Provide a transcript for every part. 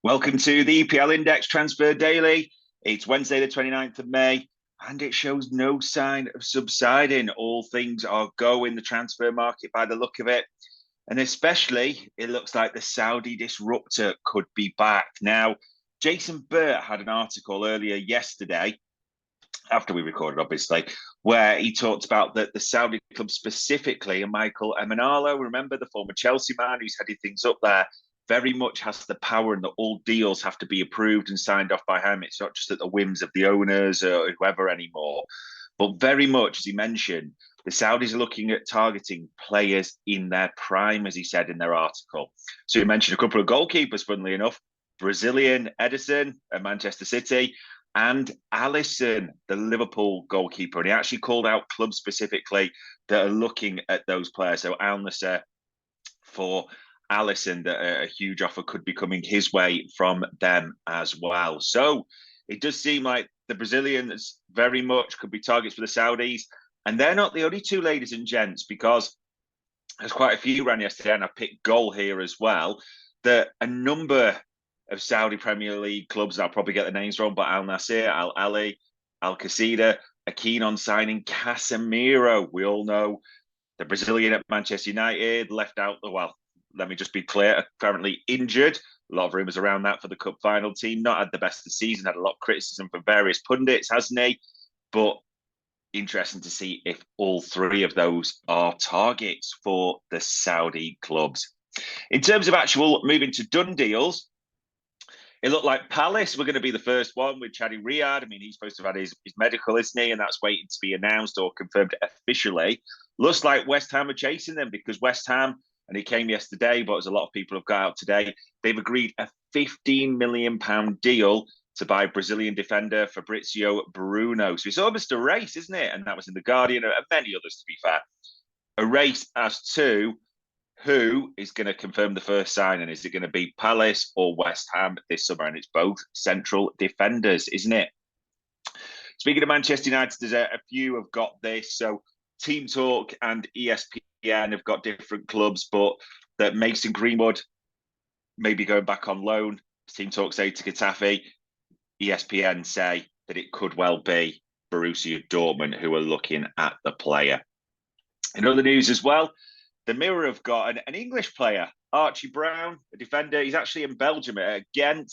Welcome to the EPL Index Transfer Daily. It's Wednesday, the 29th of May, and it shows no sign of subsiding. All things are go in the transfer market by the look of it. And especially, it looks like the Saudi disruptor could be back. Now, Jason Burt had an article earlier yesterday, after we recorded, obviously, where he talked about the Saudi club specifically, and Michael Emenalo, remember the former Chelsea man who's headed things up there, very much has the power and that all deals have to be approved and signed off by him. It's not just at the whims of the owners or whoever anymore. But very much, as he mentioned, the Saudis are looking at targeting players in their prime, as he said in their article. So he mentioned a couple of goalkeepers, funnily enough, Brazilian Ederson at Manchester City and Alisson, the Liverpool goalkeeper. And he actually called out clubs specifically that are looking at those players. So Al Nassr for Alisson, that a huge offer could be coming his way from them as well. So it does seem like the Brazilians very much could be targets for the Saudis. And they're not the only two, ladies and gents, because there's quite a few ran yesterday, and I picked goal here as well, that a number of Saudi Premier League clubs, and I'll probably get the names wrong, but Al Nassr, Al Ali, Al Qasida are keen on signing Casemiro. We all know the Brazilian at Manchester United left out let me just be clear, apparently injured. A lot of rumours around that for the cup final team. Not had the best of the season, had a lot of criticism from various pundits, hasn't he? But interesting to see if all three of those are targets for the Saudi clubs. In terms of actual moving to done deals, it looked like Palace were going to be the first one with Chadi Riyad. I mean, he's supposed to have had his medical, isn't he? And that's waiting to be announced or confirmed officially. Looks like West Ham are chasing them, because West Ham, and it came yesterday, but as a lot of people have got out today, they've agreed a £15 million deal to buy Brazilian defender Fabrizio Bruno. So it's almost a race, isn't it? And that was in The Guardian and many others, to be fair. A race as to who is going to confirm the first signing. Is it going to be Palace or West Ham this summer? And it's both central defenders, isn't it? Speaking of Manchester United, there's a few have got this. So Team Talk and ESPN have got different clubs, but that Mason Greenwood may be going back on loan. Team Talk say to Getafe. ESPN say that it could well be Borussia Dortmund who are looking at the player. In other news as well, the Mirror have got an English player, Archie Brown, a defender. He's actually in Belgium at Ghent.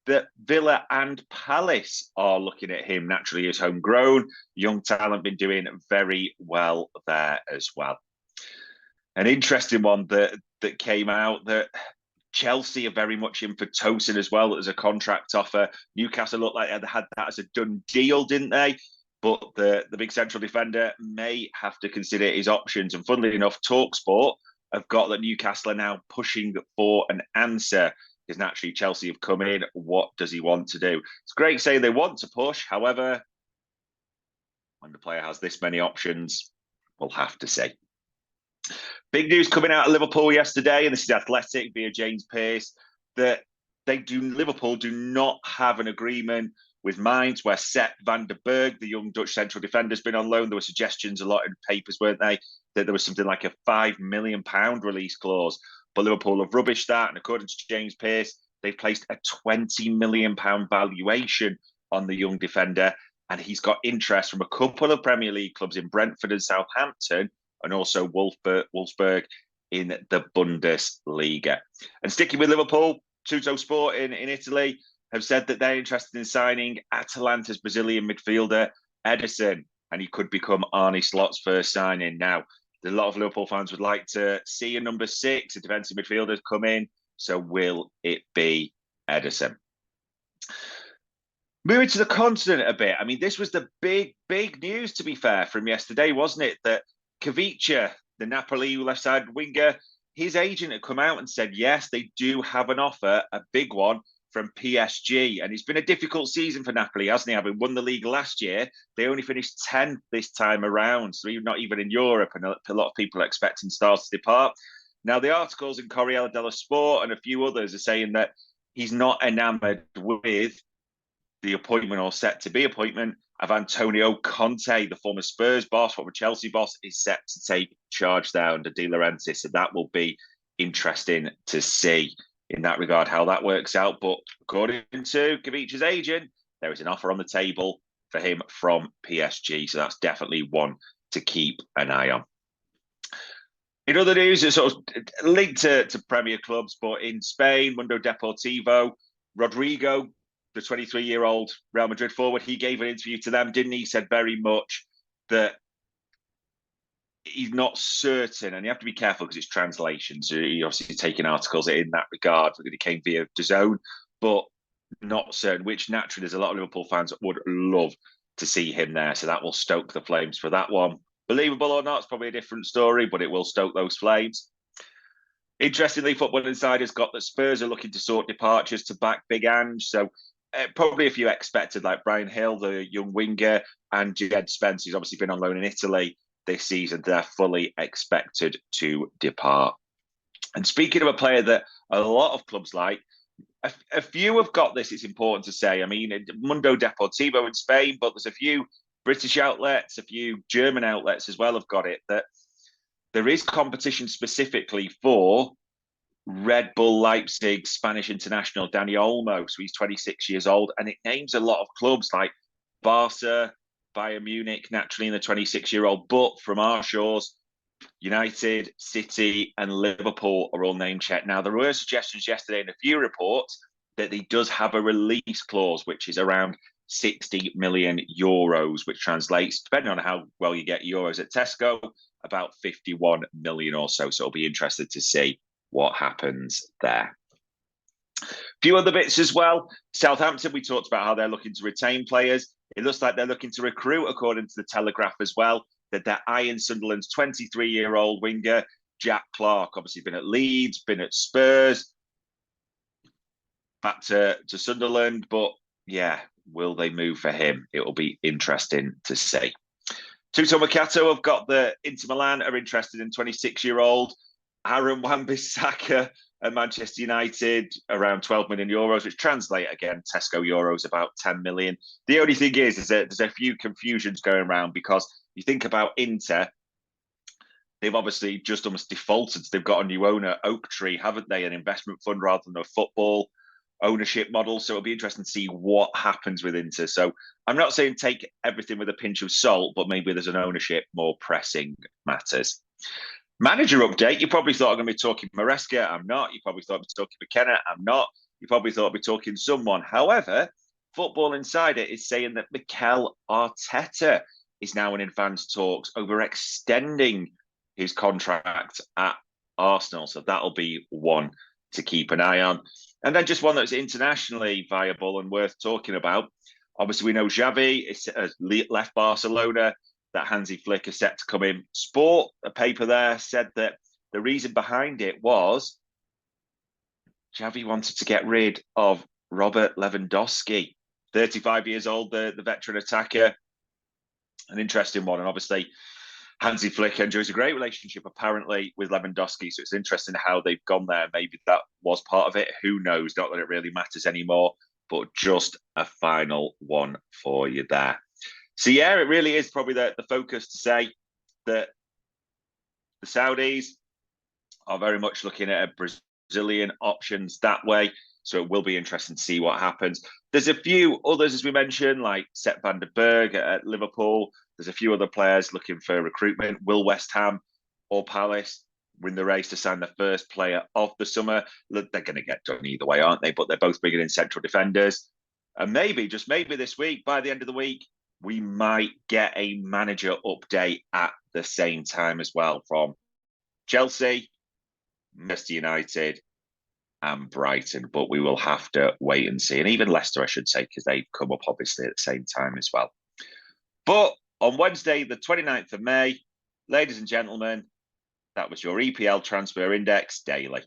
That Villa and Palace are looking at him. Naturally, he's homegrown. Young talent, been doing very well there as well. An interesting one that came out, that Chelsea are very much in for Tosin as well as a contract offer. Newcastle looked like they had that as a done deal, didn't they? But the big central defender may have to consider his options. And funnily enough, TalkSport have got that Newcastle are now pushing for an answer, because naturally Chelsea have come in. What does he want to do? It's great saying they want to push. However, when the player has this many options, we'll have to see. Big news coming out of Liverpool yesterday, and this is Athletic via James Pearce, that Liverpool do not have an agreement with Mainz, where Sepp van der Berg, the young Dutch central defender, has been on loan. There were suggestions a lot in papers, weren't they, that there was something like a £5 million release clause. But Liverpool have rubbished that, and according to James Pearce, they've placed a £20 million valuation on the young defender, and he's got interest from a couple of Premier League clubs in Brentford and Southampton, and also Wolfsburg in the Bundesliga. And sticking with Liverpool, Tutto Sport in Italy have said that they're interested in signing Atalanta's Brazilian midfielder, Ederson, and he could become Arne Slot's first signing. Now, a lot of Liverpool fans would like to see a number 6, a defensive midfielder, come in. So will it be Ederson? Moving to the continent a bit. I mean, this was the big news, to be fair, from yesterday, wasn't it? That Kavicha, the Napoli left side winger, his agent had come out and said, yes, they do have an offer, a big one, from PSG. And it's been a difficult season for Napoli, hasn't he? Having won the league last year, they only finished 10th this time around. So not even in Europe. And a lot of people are expecting stars to depart. Now, the articles in Corriere dello Sport and a few others are saying that he's not enamoured with the appointment or set to be appointment of Antonio Conte, the former Spurs boss, former Chelsea boss, is set to take charge there under De Laurentiis. So that will be interesting to see in that regard how that works out. But according to Kavic's agent, there is an offer on the table for him from PSG. So that's definitely one to keep an eye on. In other news, it's sort of linked to Premier clubs, but in Spain, Mundo Deportivo, Rodrigo, the 23-year-old Real Madrid forward, he gave an interview to them, didn't he? He said very much that he's not certain, and you have to be careful because it's translation. So you're obviously taking articles in that regard that it came via DAZN, but not certain, which naturally there's a lot of Liverpool fans that would love to see him there. So that will stoke the flames for that one. Believable or not, it's probably a different story, but it will stoke those flames. Interestingly, Football Insider's got that Spurs are looking to sort departures to back Big Ange. So probably a few expected, like Brian Hill, the young winger, and Jed Spence, who's obviously been on loan in Italy this season. They're fully expected to depart. And speaking of a player that a lot of clubs like, a few have got this, it's important to say. I mean, Mundo Deportivo in Spain, but there's a few British outlets, a few German outlets as well have got it, that there is competition specifically for Red Bull Leipzig Spanish international Dani Olmo. So he's 26 years old, and it names a lot of clubs like Barca, Bayern Munich, naturally in the 26-year-old, but from our shores, United, City, and Liverpool are all name checked. Now, there were suggestions yesterday in a few reports that he does have a release clause, which is around 60 million euros, which translates, depending on how well you get euros at Tesco, about 51 million or so. So it'll be interested to see what happens there. A few other bits as well. Southampton, we talked about how they're looking to retain players. It looks like they're looking to recruit, according to the Telegraph as well, that they're eyeing Sunderland's 23-year-old winger, Jack Clarke. Obviously been at Leeds, been at Spurs, back to Sunderland. But yeah, will they move for him? It will be interesting to see. Tuto Mercato have got the Inter Milan are interested in 26-year-old Aaron Wan-Bissaka at Manchester United, around 12 million euros, which translate again, Tesco euros, about 10 million. The only thing is that there's a few confusions going around because you think about Inter, they've obviously just almost defaulted. They've got a new owner, Oaktree, haven't they? An investment fund rather than a football ownership model. So it'll be interesting to see what happens with Inter. So I'm not saying take everything with a pinch of salt, but maybe there's an ownership more pressing matters. Manager update. You probably thought I'm going to be talking Maresca. I'm not. You probably thought I'd be talking McKenna. I'm not. You probably thought I'd be talking someone. However, Football Insider is saying that Mikel Arteta is now in advanced talks over extending his contract at Arsenal. So that'll be one to keep an eye on. And then just one that's internationally viable and worth talking about. Obviously, we know Xavi has left Barcelona, that Hansi Flick is set to come in. Sport, a paper there, said that the reason behind it was Xavi wanted to get rid of Robert Lewandowski, 35 years old, the veteran attacker. An interesting one. And obviously, Hansi Flick enjoys a great relationship, apparently, with Lewandowski. So it's interesting how they've gone there. Maybe that was part of it. Who knows? Not that it really matters anymore, but just a final one for you there. So, yeah, it really is probably the focus to say that the Saudis are very much looking at Brazilian options that way. So it will be interesting to see what happens. There's a few others, as we mentioned, like Sepp van der Berg at Liverpool. There's a few other players looking for recruitment. Will West Ham or Palace win the race to sign the first player of the summer? Look, they're going to get done either way, aren't they? But they're both bringing in central defenders. And maybe, just maybe this week, by the end of the week, we might get a manager update at the same time as well from Chelsea, Manchester United, and Brighton. But we will have to wait and see. And even Leicester, I should say, because they've come up obviously at the same time as well. But on Wednesday, the 29th of May, ladies and gentlemen, that was your EPL Transfer Index Daily.